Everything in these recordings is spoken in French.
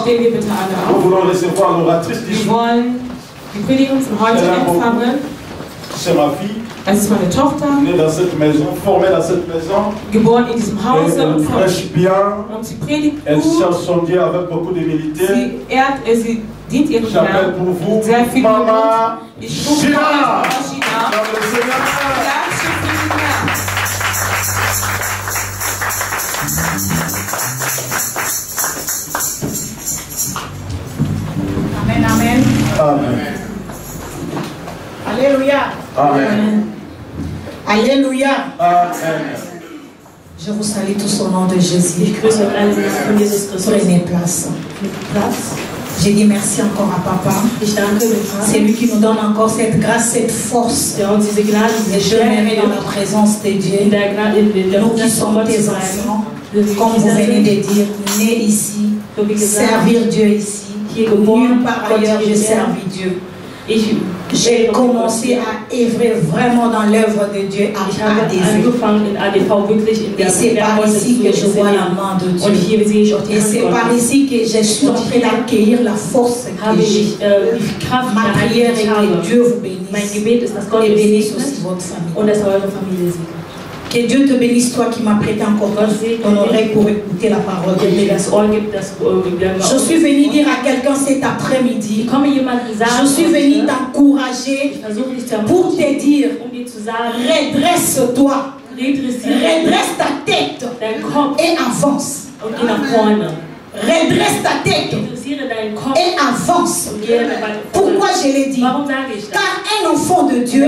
Stehen wir bitte alle auf. Wir wollen die Predigung von heute empfangen. Das ist meine Tochter, geboren in diesem Hause und sie predigt gut, sie dient ihrem Herrn, sehr viel Mut. Ich rufe China. Amen, amen. Amen. Alléluia. Amen. Alléluia. Amen. Je vous salue tous au nom de Jésus. Prenez place. J'ai dit merci encore à Papa. C'est lui qui nous donne encore cette grâce, cette force. Et je m'aime dans la présence de Dieu. Nous qui sommes tes enfants, comme vous venez de dire, nés ici, servir Dieu ici. Nulle part ailleurs j'ai servi Dieu. J'ai commencé à œuvrer vraiment dans l'œuvre de Dieu à ADV. Et c'est par ici que je vois la main de Dieu. Et c'est par ici que je suis en train d'accueillir la force que j'ai. Ma prière est que Dieu vous bénisse et bénisse aussi votre famille. Que Dieu te bénisse, toi qui m'as prêté encore ton oreille pour écouter la parole de Dieu. Je suis venu dire à quelqu'un cet après-midi, je suis venu t'encourager pour te dire, redresse-toi, redresse ta tête et avance. Redresse ta tête et avance. Pourquoi je l'ai dit? Car un enfant de Dieu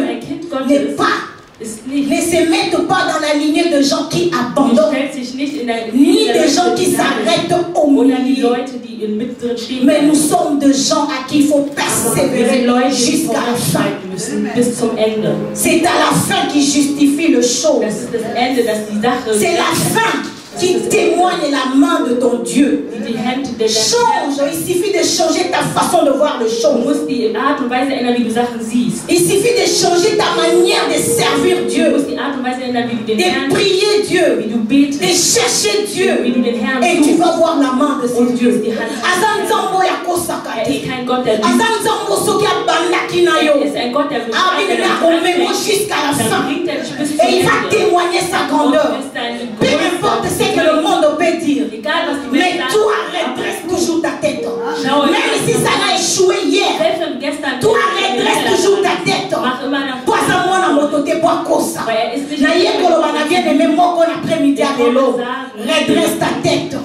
ne se mettent pas dans la lignée de gens qui abandonnent, ni des gens qui s'arrêtent au milieu. Mais nous sommes des gens à qui il faut persévérer jusqu'à la fin. C'est à la fin qui justifie le show. C'est la fin qui témoigne la main de ton Dieu. Change, il suffit de changer ta façon de voir le show. Il suffit de changer ta manière de servir Dieu, de prier Dieu, de chercher Dieu, et tu vas voir la main de ce Dieu. Jusqu'à la fin, et il va témoigner sa grandeur. Peu importe ce que le monde peut dire, mais toi redresse toujours ta tête. Même si ça a échoué hier, toi redresse toujours ta tête. Toi ça moi na moto te bois kosa. Na yekolo bana bien aimé moko l'après-midi à vélo. Redresse ta tête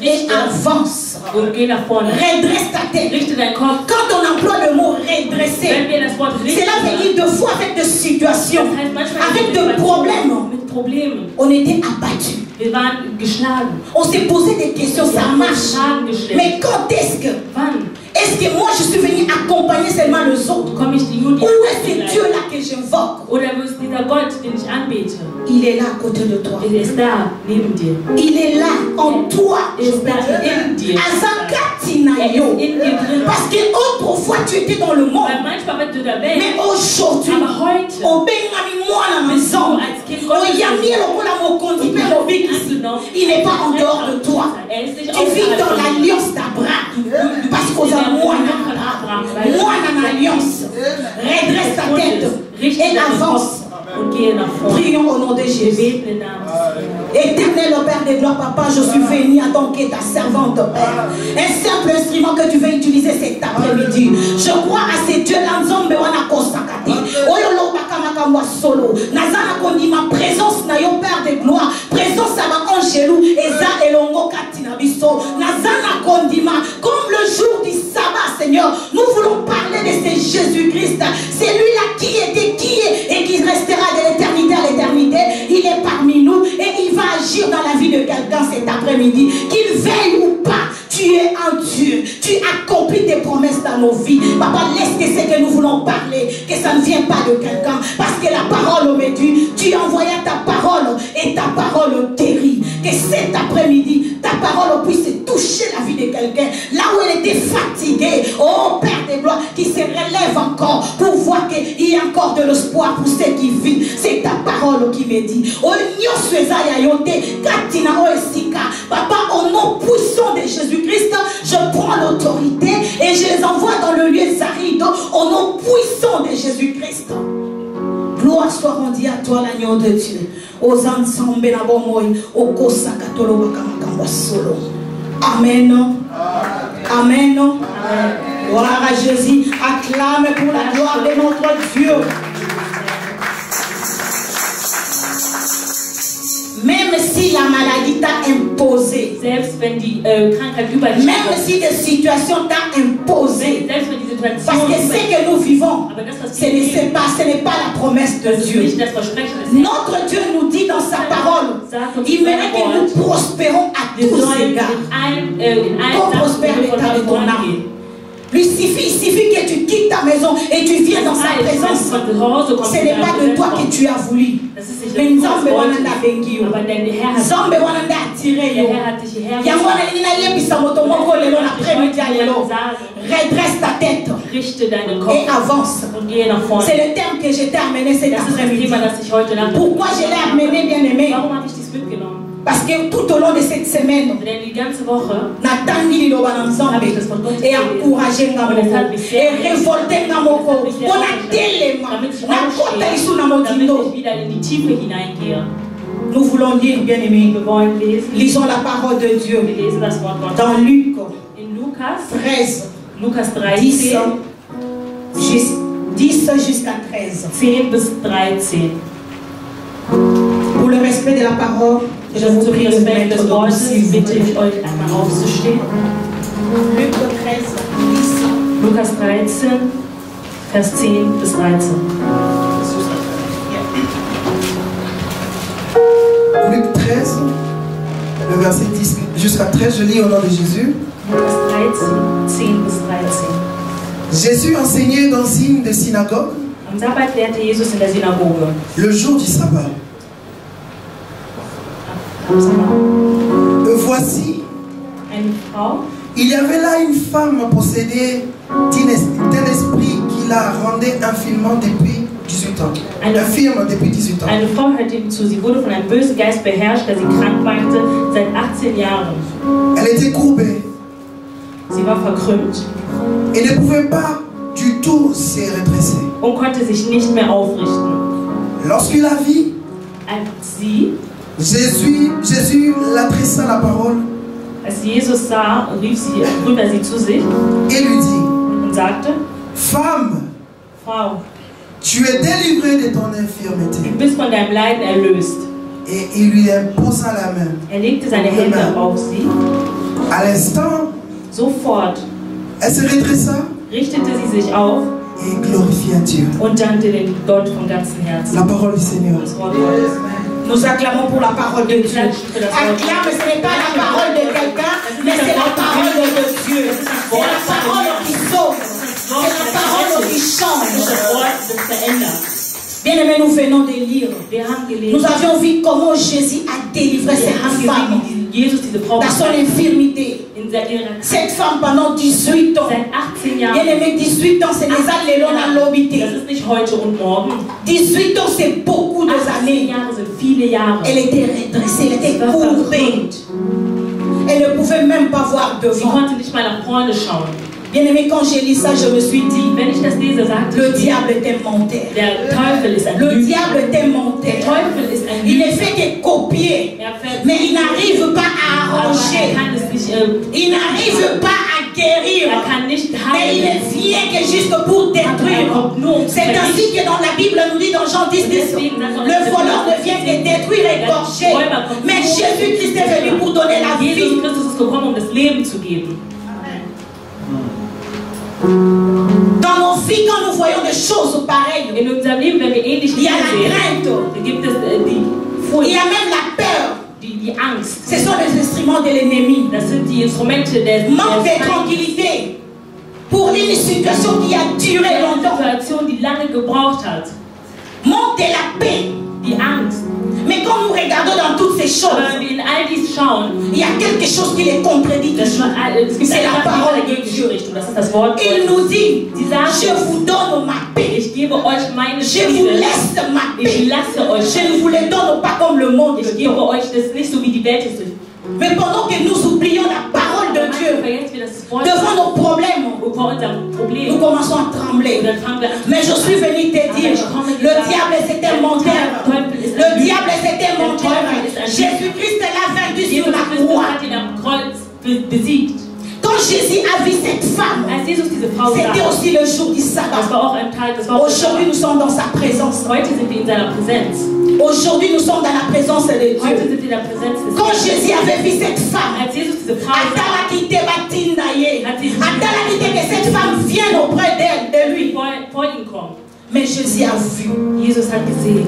et avance. Redresse ta tête. Quand on emploie le mot redresser, cela veut dire deux fois avec des situations, avec des problèmes. On était abattus. On s'est posé des questions, ça marche. Mais quand est-ce que moi je suis venu accompagner seulement les autres? Où est ce Dieu là que j'invoque? Il est là à côté de toi. Il est là en toi. Parce que autrefois tu étais dans le monde, mais aujourd'hui il n'est pas en dehors de toi. Tu vis dans l'alliance d'Abraham. Parce qu'on a moi dans l'alliance. Redresse ta tête et avance. Prions au nom de Jésus. Éternel Père des gloires, Papa, je suis venu à ton quai, ta servante, Père. Un simple instrument que tu veux utiliser cet après-midi. Je crois à ces dieux l'anzombe wana kosakati. Oyolo bakama moi solo. Nazana kondi ma présence na yo Père des gloires. Présence à ma angelou eza elongo katina biso. Nazana kondima comme le jour du sabbat, Seigneur. Nous voulons parler de ce Jésus-Christ. C'est lui là qui était, qui est et qui restera de l'éternité à l'éternité. Il est parmi nous. après-midi, qu'il veille ou pas, tu es un Dieu. Tu accomplis tes promesses dans nos vies. Papa, laisse que ce que nous voulons parler, que ça ne vient pas de quelqu'un. Parce que la parole me dit, tu envoyais ta parole et ta parole guérit. Que cet après-midi, ta parole puisse toucher la vie de quelqu'un. Là où elle était fatiguée, oh Père des gloires, qui se relève encore pour voir qu'il y a encore de l'espoir pour ceux qui vivent. C'est ta parole qui me dit. Papa, au nom puissant de Jésus-Christ, je prends l'autorité et je les envoie dans le lieu aride au nom puissant de Jésus-Christ. Gloire soit rendue à toi, l'agneau de Dieu. Aux ensembles, au Kosakatolo, solo. Amen. Amen. Gloire à Jésus. Acclame pour la gloire de notre Dieu. Même si la maladie t'a imposé, même si des situations t'a imposé, parce que ce que nous vivons, ce n'est pas la promesse de Dieu. Notre Dieu nous dit dans sa parole, il mérite que nous prospérons à tous égards. Qu'on prospère l'état de ton âme. Il suffit que tu quittes ta maison et tu viens dans sa présence. Ce n'est pas de toi que tu as voulu. Mais Nzambe wananda bengi yo. Nzambe wananda attiré yo. Yangwana ina yebisa moto moko lelo na après-midi lelo. Redresse ta tête et avance. C'est le thème que je t'ai amené cet après-midi. Pourquoi je l'ai amené, bien aimé? Parce que tout au long de cette semaine, Nathalie Lobananzambe et encouragé Ngamoko et révolté Ngamoko. On a tellement Nakota isu Namotindo. Nous voulons lire, bien aimé, lisons la parole de Dieu dans Luc 13, 10 jusqu'à 13. 10 bis 13. Pour le respect de la parole, je vous prie de vous mettre debout, s'il vous plaît. Luc 13, 10. Lukas 13, Vers 10 bis 13. Luc 13, le verset 10 jusqu'à 13, je lis au nom de Jésus. Lukas 13, 10 bis 13. Jésus enseignait dans une des synagogues Am Sabbat lehrte Jesus in der Synagoge. le jour du sabbat. Voici, Eine Frau, il y avait là une femme possédée d'un esprit qui la rendait infiniment depuis 18 ans. Infirme depuis 18 ans. Eine Frau hörte ihm zu. Sie wurde von einem bösen Geist beherrscht, der sie krank machte, seit 18 Jahren. Elle était courbée Sie war verkrümmt et ne pouvait pas du tout se redresser. und konnte sich nicht mehr aufrichten. Lorsqu'il la vit, Als Jésus l'adressa la parole Als Jesus sah, rief er sie zu sich et lui dit, und sagte, Femme, Frau, tu es délivrée de ton du infirmité. bist von deinem Leiden erlöst. Et il lui imposa la main. Er legte seine Hände auf sie. À l'instant, Sofort elle se redressa richtete sie sich auf et glorifia Dieu. und dankte dem Gott von ganzem Herzen. La parole du Seigneur. Das Wort Gottes. Nous acclamons pour la parole de Dieu. Acclame, ce n'est pas la parole de quelqu'un, mais c'est la parole de Dieu. C'est la parole qui sauve. C'est la parole qui change. Bien aimé, nous venons de lire. Nous avions vu comment Jésus a délivré cette femme dans son infirmité. Cette femme pendant 18 ans. Bien aimé, 18 ans, c'est des années long à l'obité. 18 ans, c'est beaucoup d'années. Elle était redressée, elle était courbée. Elle ne pouvait même pas voir devant. Bien aimé, quand j'ai lu ça, je me suis dit, le diable était menteur. Le diable était menteur. Il ne fait que copier, mais il n'arrive pas à arranger. Il n'arrive pas à guérir. Mais il ne vient que juste pour détruire. C'est ainsi que dans la Bible, nous dit dans Jean 10, le voleur ne vient que détruire et égorger. Mais Jésus-Christ est venu pour donner la vie. Dans nos vies, quand nous voyons des choses pareilles, il y a la crainte, il y a même la peur. die Angst. Ce sont les instruments de l'ennemi. Das sind die Instrumente des Manque de tranquillité pour une situation qui a duré longtemps. Eine Situation, die lange gebraucht hat. Manque de la paix. Die Angst. Mais quand nous regardons dans toutes ces choses, Wenn wir in all dies schauen, il y a quelque chose qui les contredit toujours. C'est la parole de Dieu. Das ist das Wort Il nous dit, Sie sagen, je vous donne ma paix. Ich gebe euch meine Je vous Friede. laisse ma Ich paix. lasse euch. Je ne vous les donne pas comme le monde. Ich gebe euch das nicht so wie die Welt es ist. Mais pendant que nous oublions la parole de Dieu devant nos problèmes, nous commençons à trembler. Mais je suis venu te dire, le diable c'est un menteur. Le diable c'est un menteur. Jésus-Christ l'a vaincu sur la croix. Quand Jésus a vu cette femme, c'était aussi le jour du sabbat. Aujourd'hui nous sommes dans sa présence. Aujourd'hui nous sommes dans la présence de Dieu. Quand Jésus avait vu cette femme, que cette femme vienne auprès d'elle, de lui. Mais Jésus a vu. Jesus hat gesehen.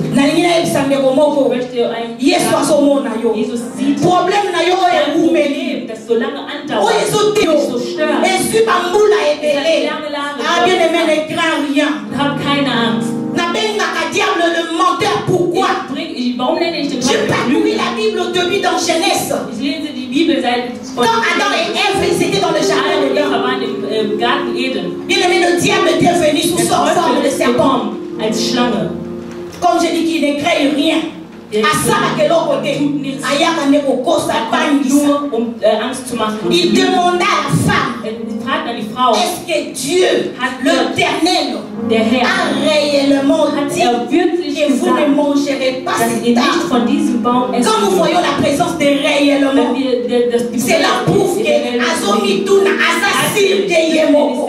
Jesus sieht Problème na yo dein Problem, das so lange andauert, das so stört. Bien aimé, ne crains rien. Hab keine Angst. Diable le menteur, pourquoi? Warum nenne ich den J'ai parcouru la Bible au début dans Genèse. Ich lese die Bibel seit quand Adam et Ève ils étaient dans le jardin de Dieu. waren im Garten Eden. Bien aimé, le diable est venu sous son forme de serpent. Als Schlange. Comme je dis qu'il ne crée rien. Angst zu machen. Il demanda à la femme, est-ce que Dieu, l'Éternel, a réellement dit que vous ne mangerez pas cet arbre? Quand nous voyons la présence de réellement, c'est la preuve que Azomituna, Azasir, Keyemoko.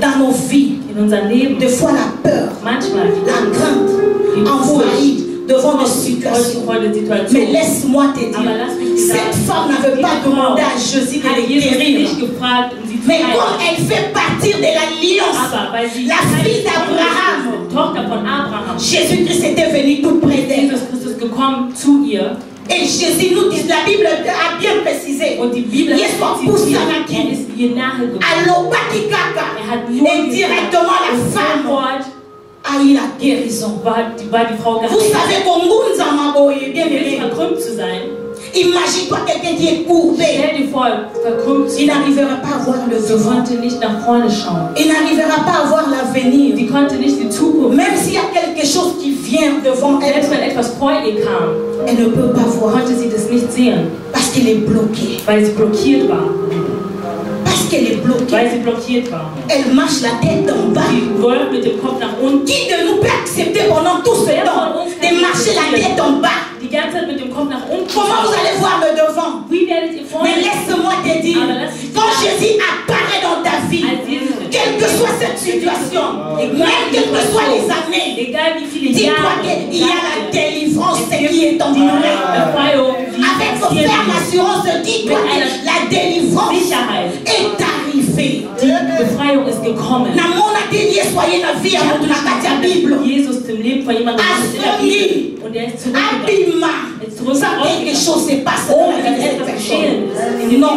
Dans nos vies, des fois la peur, la crainte envahit devant nos situations. Mais laisse-moi te dire, cette femme n'avait pas demandé à Jésus de les guérir. Mais comme elle fait partir de l'alliance, la fille d'Abraham, Jésus-Christ était venu tout près d'elle. Et Jésus nous dit, la Bible a bien précisé, et directement la femme a eu la guérison. Vous savez qu'on bien aimé. Imagine-toi quelqu'un qui est courbé. Il n'arrivera pas à voir le devant. Il n'arrivera pas à voir l'avenir. Même s'il y a quelque chose qui vient devant elle, elle ne peut pas voir. Parce qu'elle est bloquée. Parce qu'elle est bloquée. Elle marche la tête en bas. Qui de nous peut accepter pendant tout ce temps de marcher la tête en bas? Comment vous allez voir le devant? Mais laisse-moi te dire, quand Jésus apparaît dans ta vie, quelle que soit cette situation, même quelles que soient les années, dis-toi qu'il y a la délivrance qui est en toi. Avec ferme assurance, dis-toi que la délivrance est arrivée. Namona délié soyez la vie à votre la Bible. Abima. Ça quelque chose se passe dans la vie de cette personne. Non.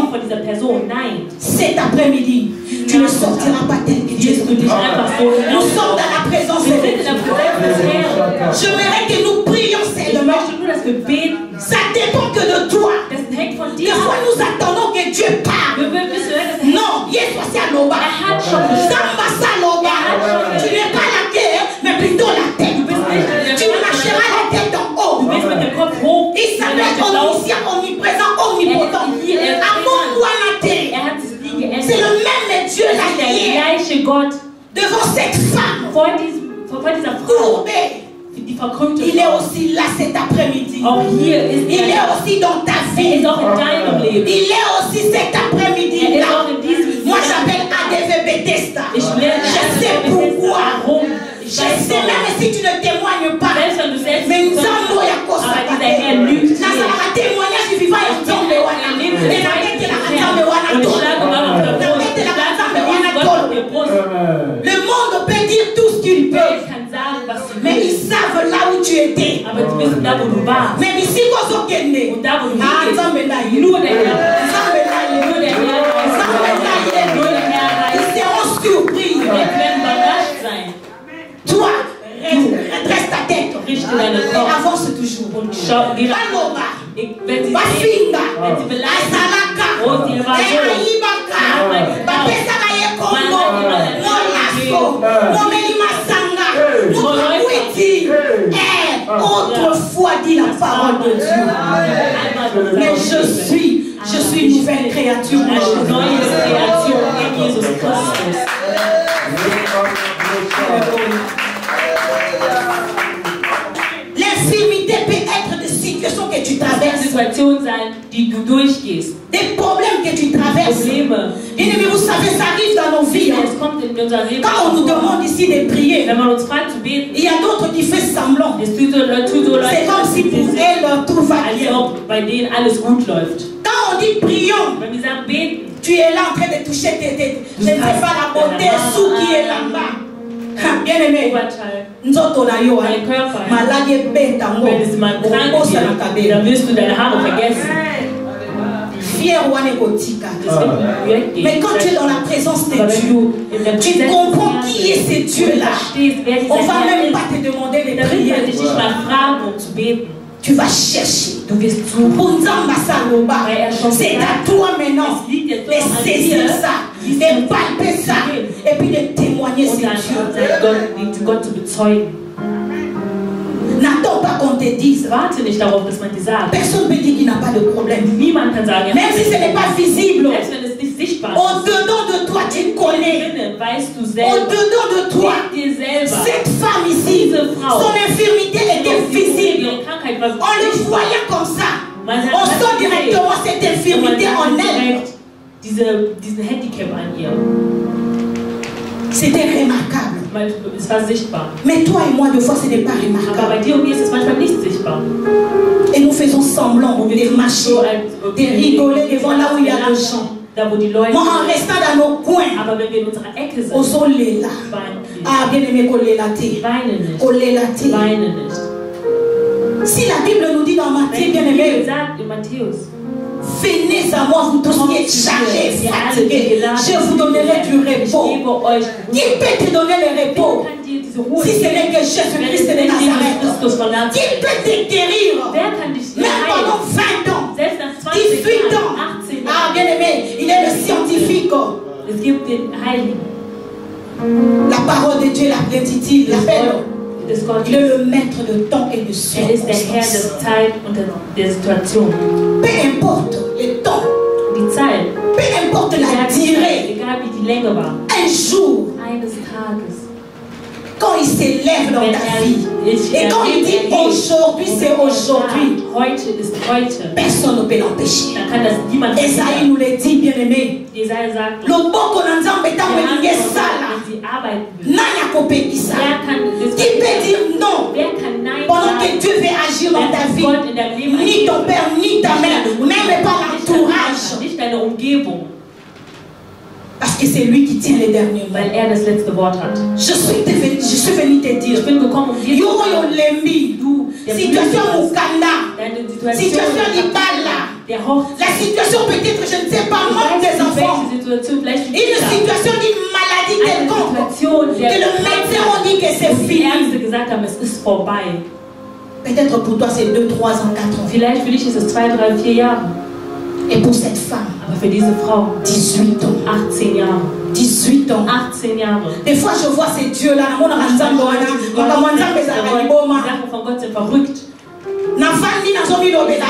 Cet après-midi, tu ne sortiras pas tel que Dieu te dit. Nous sommes dans la présence de Dieu. J'aimerais que nous prions seulement. Ça dépend que de toi. Des fois nous attendons que Dieu parle. Non, Yeshua Loba. Samba Saloba. Tu n'es pas la terre, mais plutôt la tête. Tu marcheras la tête en haut. Il s'appelle omniscient, omniprésent, omnipotent. Amour c'est le même Dieu là hier devant cette femme courbée. Il est aussi là cet après-midi. Il est aussi dans ta vie. Il est aussi cet après-midi là. Moi j'appelle ADV Bethesda. Je sais pourquoi. Je sais même si tu ne témoignes pas. Mais nous avons un témoignage vivant et le monde peut dire tout ce qu'il peut. Mais ils savent là où tu étais. Mais ici, quand on est né, ils seront surpris. Toi, redresse ta tête. Avance toujours. Baloma, Bafinga, Asalaka, Aibaka, Bapesaka Yekongo, Monaso, Momeli Masanga, Moutouiti. Autrefois dit la parole de Dieu. Mais je suis une nouvelle créature. L'infirmité peut être des situations que tu traverses, des problèmes que tu traverses. Bien aimé, vous savez, ça arrive dans nos vies. Quand on nous demande ici de prier, il y a d'autres qui font semblant. C'est comme si pour elles tout va bien. Quand on dit prions, tu es là en train de toucher je ne sais pas la beauté sous qui est là-bas. Bien aimé, nous autres on a eu malade et bête en haut. Fier ou anégotika. Mais quand tu es dans la présence de Dieu, tu comprends qui est ce Dieu-là. On ne va même pas te demander de prier. Tu vas chercher. C'est à toi maintenant de saisir ça, de palper ça, et puis de témoigner sur Dieu. N'attends pas qu'on te dise. Personne ne peut dire qu'il n'a pas de problème. Même si ce n'est pas visible. Au-dedans de toi, tu connais. Au-dedans de toi, cette femme ici, son infirmité était visible. On le voyait comme ça. On sent directement cette infirmité en elle. C'était remarquable. Mais toi et moi, de fois, ce n'est pas remarquable. Et nous faisons semblant de marcher, de rigoler devant là où il y a des gens. Moi, en restant dans nos coins, au sol là. Ah, bien aimé, si la Bible nous dit dans Matthieu, bien aimé, venez à moi, vous tous qui êtes chargés, fatigués, je vous donnerai du repos. Qui peut te donner le repos si ce n'est que Jésus-Christ de Nazareth? Qui peut te guérir même pendant 20 ans, 18 ans? Ah, bien aimé, il est le scientifique. La parole de Dieu l'appelle, dit-il, l'appelle. Il est le maître de temps et de circonstances. Peu importe le temps, peu importe la durée, un jour, quand il s'élève dans ta vie, et quand il dit aujourd'hui, c'est aujourd'hui, personne ne peut l'empêcher. Esaïe nous le dit, bien aimé. Le boko nanzambe tamwelinge sala. Nanya kopekisa. Qui peut dire non pendant que Dieu veut agir dans ta vie? Ni ton père, ni ta mère, même pas l'entourage. Parce que c'est lui qui tient les derniers mots. Je suis venu te dire. Yoyo lembi. Situation Mukanda. Situation Libala. La situation peut-être, je ne sais pas, manque des enfants. Une situation d'une maladie quelconque. Que le médecin a dit que c'est fini. Peut-être pour toi c'est 2, 3 ans, 4 ans. Et pour cette femme, 18 ans. 18 ans. Des fois je vois ces dieux-là. Nafandi nazomi lobela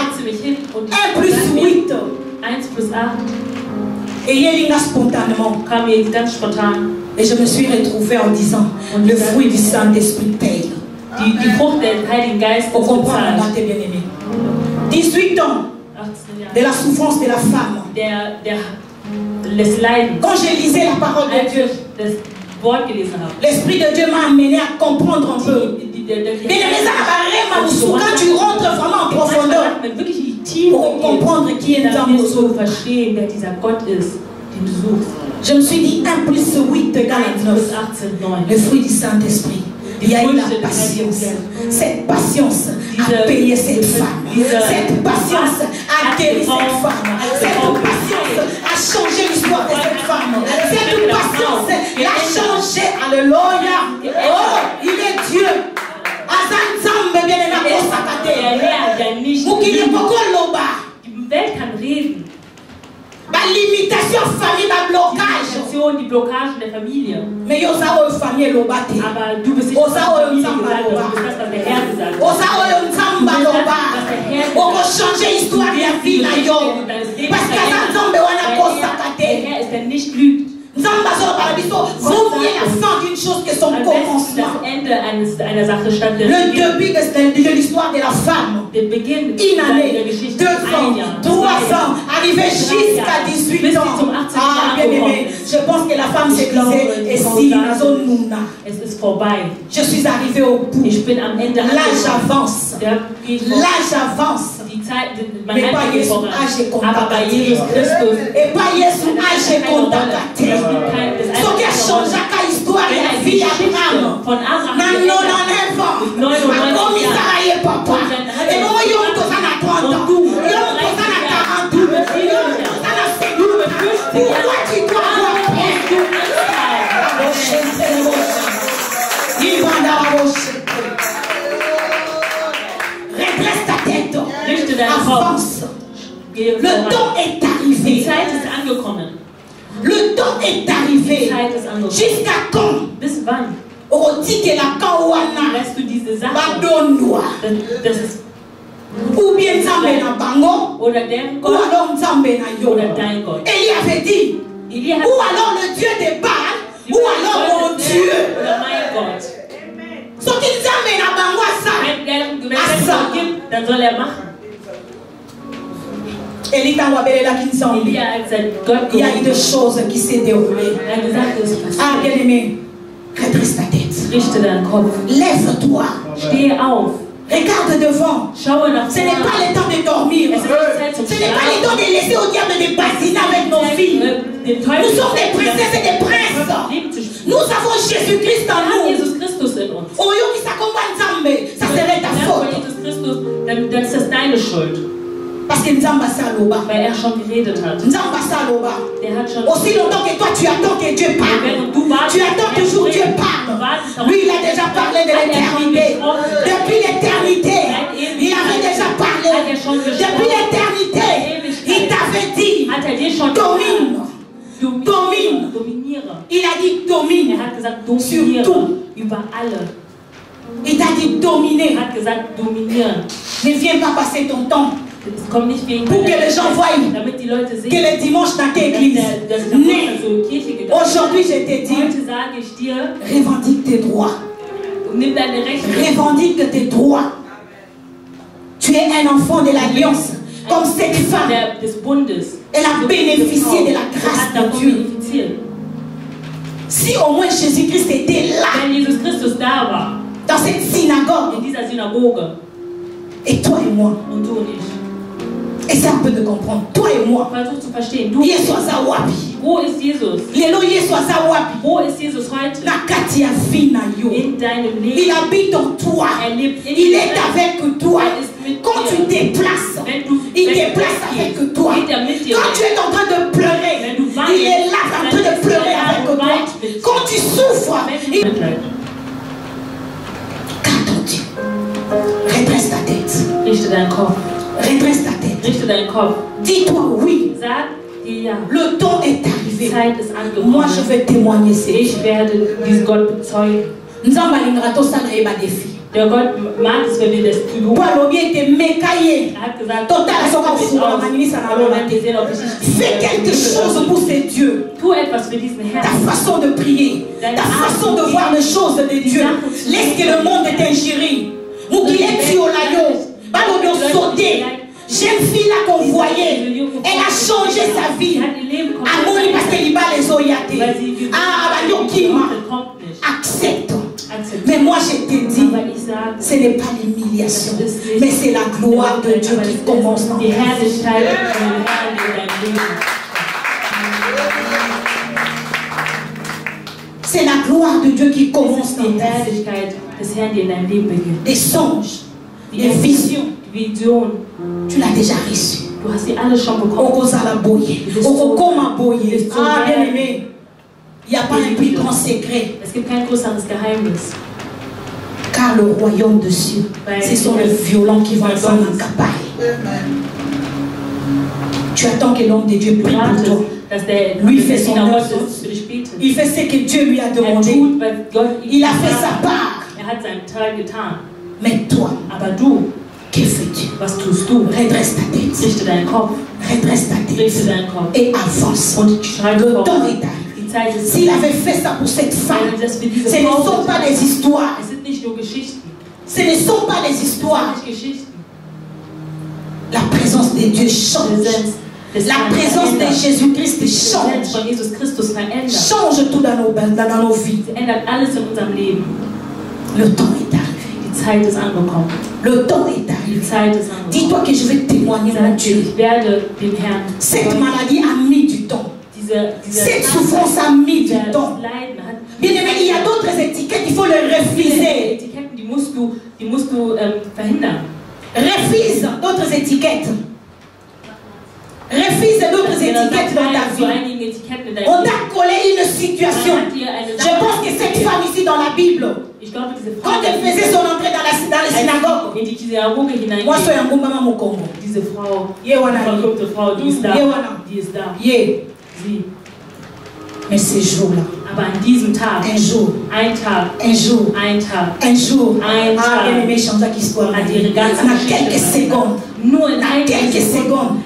1 plus 8. Et Yelinga spontanément. Et je me suis retrouvée en disant le fruit du Saint-Esprit paye. Au comprendre, bien aimé. 18 ans de la souffrance de la femme. Quand je lisais la parole de Dieu, l'Esprit de Dieu m'a amené à comprendre un peu. Quand tu rentres vraiment en profondeur pour comprendre qui est Nzambozo, je me suis dit 1 plus 8 égale 9. Le fruit du Saint-Esprit. Il y a eu la patience. Cette patience a payé cette femme. Cette patience a guéri cette femme. Cette patience a changé l'histoire de cette femme. Cette patience l'a changé. Alléluia. Oh, il est Dieu. La limitation famille, la blocage. Die Blockage der Familie. Mais yo sa o famille lobate. Aber du bist nicht das, was der Herr gesagt hat. On changer l'histoire de la vie na yo. Parce que ça nzambe wana kosakate. Der Herr ist dann nicht lügt. Vaut mieux la fin d'une chose que son commencement. Le début de l'histoire de la femme. Une année, 2 ans, 3 ans, arrivé jusqu'à 18 ans. Ah, bien aimé, je pense que la femme s'est disait, et si la zone Nouna, je suis arrivé au bout. L'âge avance. L'âge avance. Mais pas Jésus âge contacté. Et pas Jésus âge contacté. Ce qui a changé la histoire de la vie d'Abraham. Non, non, non, non. A commissarié papa. Et moi, il y a un peu à 30 ans. Il y a un peu à 40 ans. Il y a un peu à 50 ans. Pourquoi tu dois avoir peur? Il va dans la roche. Redresse ta tête. Avance. Le temps est arrivé. Le temps est arrivé. Jusqu'à quand? Bis wann? On dit que la kawana. Lässt du diese Sache? Badonwa. Ou bien Nzambe na bango. Oder der Gott. Ou alors Nzambe na yo. Oder dein Gott. Elie avait dit. Ou alors le Dieu de Baal. Ou alors mon Dieu. Oder mein Gott. So qui Nzambe na bango ça. Wenn es Gott gibt, dann soll machen. Il y a eu des choses qui s'est déroulées. Ah, bien aimé, redresse ta tête. Lève-toi. Regarde devant. Ce n'est pas le temps de dormir. Ce n'est pas le temps de laisser au diable de bassiner avec nos filles. Nous sommes des princesses et des princes. Nous avons Jésus-Christ en nous. Au lieu qui s'accompagne Nzambe, ça serait ta faute. Dann ist das deine Schuld. Parce que Nzamba Saloba. Weil schon geredet hat. Nzamba Saloba. Hat schon aussi longtemps que toi tu attends que Dieu parle. Tu attends toujours Dieu parle. Lui il a déjà parlé de l'éternité. Depuis l'éternité, il avait déjà parlé. Depuis l'éternité, il t'avait dit domine. Domine. Il a dit domine. Sur tout. Über alle. Il t'a dit dominer. Ne viens pas passer ton temps. Pour que les gens voient que le dimanche dans quelle église. Aujourd'hui je te dis, revendique tes droits. Revendique tes droits. Tu es un enfant de l'alliance. Comme cette femme, elle a bénéficié de la grâce de Dieu. Si au moins Jésus-Christ était là, dans cette synagogue, et toi et moi, essaie un peu de comprendre. Toi et moi. Yesu azawapi. Wo ist Jesus? Lelo Yesu azawapi. Wo ist Jesus heute? Nakati ya vina yo. In deinem Leben. Il habite en toi. Il est avec toi. Quand tu déplaces, il déplace avec toi. Quand tu es en train de pleurer, il est là en train de pleurer avec toi. Quand tu souffres, il... Qu'attends Dieu. Redresse ta tête. Richte deinen Kopf. Redresse ta tête. Richte deinen Kopf. Dis-toi oui. Sag dir ja. Le temps est arrivé. Zeit ist angekommen. Moi je vais témoigner. Ich werde diesen Gott bezeugen. Der Gott mag es, wenn wir das tun. Er hat gesagt, fais quelque chose pour ces dieux. Tu etwas für diesen Herrn. Ta façon de prier, ta façon de voir les choses de Dieu. Laisse que le monde t'ingérie. Vous qui êtes sur la sauter. Jeune fille là qu'on voyait, elle a changé sa vie. Amoni parce qu'elle y bat les oyatés. Ah, accepte. Mais moi je te dis, ce n'est pas l'humiliation, mais c'est la gloire de Dieu qui commence dans ta vie. C'est la gloire de Dieu qui commence dans ta vie. des songes, des visions. Tu l'as déjà reçu. Du hast sie alle schon bekommen. Ah, bien aimé. Il n'y a pas un plus grand secret. Es gibt kein größeres Geheimnis. Car le royaume de Dieu, ce sont les violents qui vont s'en accaparer. Tu attends que l'homme de Dieu prie pour toi. Lui fait son œuvre. Il fait ce que Dieu lui a demandé. Il a fait sa part. Hat seinen Teil getan. Mais toi, aber du, que fais-tu? Was tust du? Redresse ta tête. Richte deinen Kopf. Redresse ta tête. Richte deinen Kopf. Et avance. Und schreite le vor. temps est arrivé. S'il avait fait ça pour cette femme, ce ne sont pas des histoires. Es sind nicht nur Geschichten. Ce ne sont pas des histoires. Es sind nicht Geschichten. La présence de Dieu change. La présence de Jésus-Christ change. Von Jesus Christus verändert. Change tout dans nos vies. Sie ändert alles in unserem Leben. Le temps est arrivé. Die Zeit ist angekommen. Le temps est arrivé. Die Zeit ist angekommen. Dis-toi que je vais témoigner mon Dieu. Ich werde dem Herrn. Cette maladie a mis du temps. Cette souffrance a mis du temps. Bien aimé, il y a d'autres étiquettes, il faut les refuser. Etiketten, die musst du verhindern. Refuse d'autres étiquettes. Refuse d'autres étiquettes dans ta vie. On t'a collé une situation. Je pense que cette femme ici dans la Bible, quand elle faisait son entrée dans la synagogue, moi je suis un bon maman au Congo. Diese Frau, verrückte Frau, die ist da. Die ist da. Sie. Mais ce jour-là, aber an diesem Tag, un jour, ein Tag, un jour, ein Tag, un jour, ein Tag, hat ihre ganze quelques secondes, nur in quelques secondes,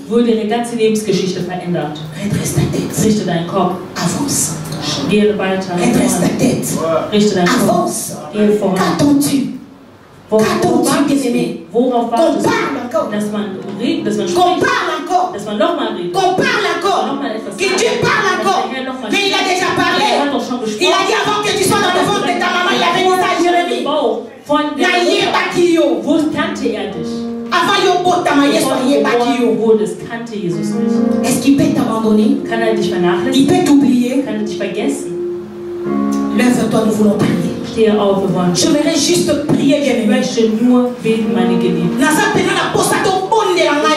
wurde ihre ganze Lebensgeschichte verändert. Redresse ta tête. Richte deinen Kopf. Avance. Gehe weiter. Redresse ta tête. Richte deinen Kopf. Avance. Gehe voran. Qu'attends-tu? Worauf wartest du? Dass man redet, dass man spricht, dass man nochmal redet. Qu'on parle encore. Que Dieu parle encore. Mais il a déjà parlé. Il a dit avant que tu sois dans le ventre de ta maman, il avait dit ça à Jérémie. Wo kannte er dich? Wo kannte Jesus nicht? Est-ce qu'il peut t'abandonner? Kann er dich Il vernachlässigen? peut t'oublier? Kann er dich vergessen? Lève-toi, nous voulons prier. Stehe auf, wir wollen. Je voudrais juste prier, Ich bien-aimé. möchte nur beten, meine Geliebten. Ich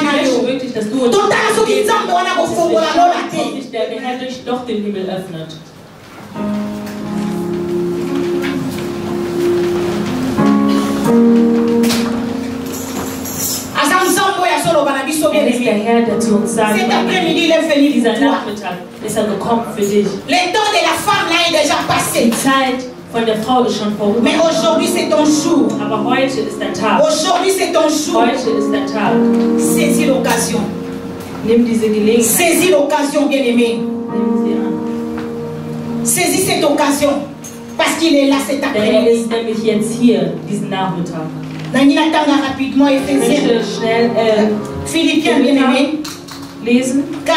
möchte wirklich, dass du uns hoffentlich der Herr durch doch den Himmel öffnet. Er ist der Herr, der zu uns sagt, dieser Nachmittag ist er gekommen für dich. Die Zeit von der Frau ist schon vorüber. Aber heute ist dein Tag. Heute ist dein Tag. Saisis l'occasion. Nimm diese Gelegenheit. Saisis l'occasion, bien-aimé. Nimm sie an. Saisis cette occasion. Parce qu'il est là cet Er après-midi. ist nämlich jetzt hier, diesen Nachmittag. Rapidement, Ich möchte schnell Philippiens, bien-aimé. lesen. 4.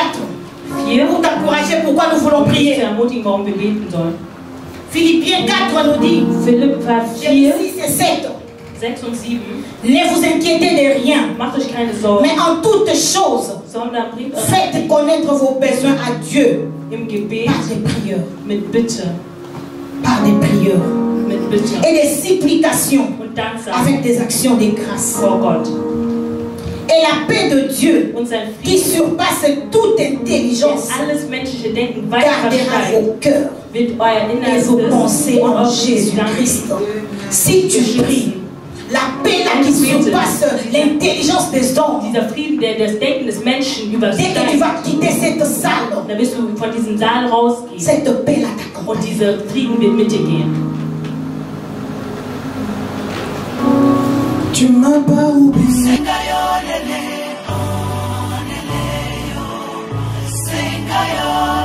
4. Pour t'encourager, pourquoi nous voulons Zu prier. ermutigen, warum wir beten sollen. Philippiens 4 nous dit, Philippa 4, 6 et 7. 6 und 7. Ne vous inquiétez de rien, Macht euch keine Sorgen, mais en toutes choses, sondern bringt eure faites connaître vos besoins à Dieu im Gebet par des prières, mit Bitte, par des prières mit Bitte et des supplications und Danksagung avec des actions de grâce. vor Gott. Et la paix de Dieu Und sein qui Frieden, surpasse toute der intelligence alles menschliche Denken weit gardera übersteigt, vos cœurs wird euer et vos pensées Innerstes und en eure Jésus-Christ. Gedanken Si tu pries, la paix là qui surpasse l'intelligence des hommes, dieser Frieden, der das Denken des Menschen dès que tu übersteigt, vas quitter cette salle, dann wirst du von diesem Saal rausgehen cette paix là und t'accompagne. dieser Frieden wird mit dir gehen. Tu m'as pas oublié. Sengayo.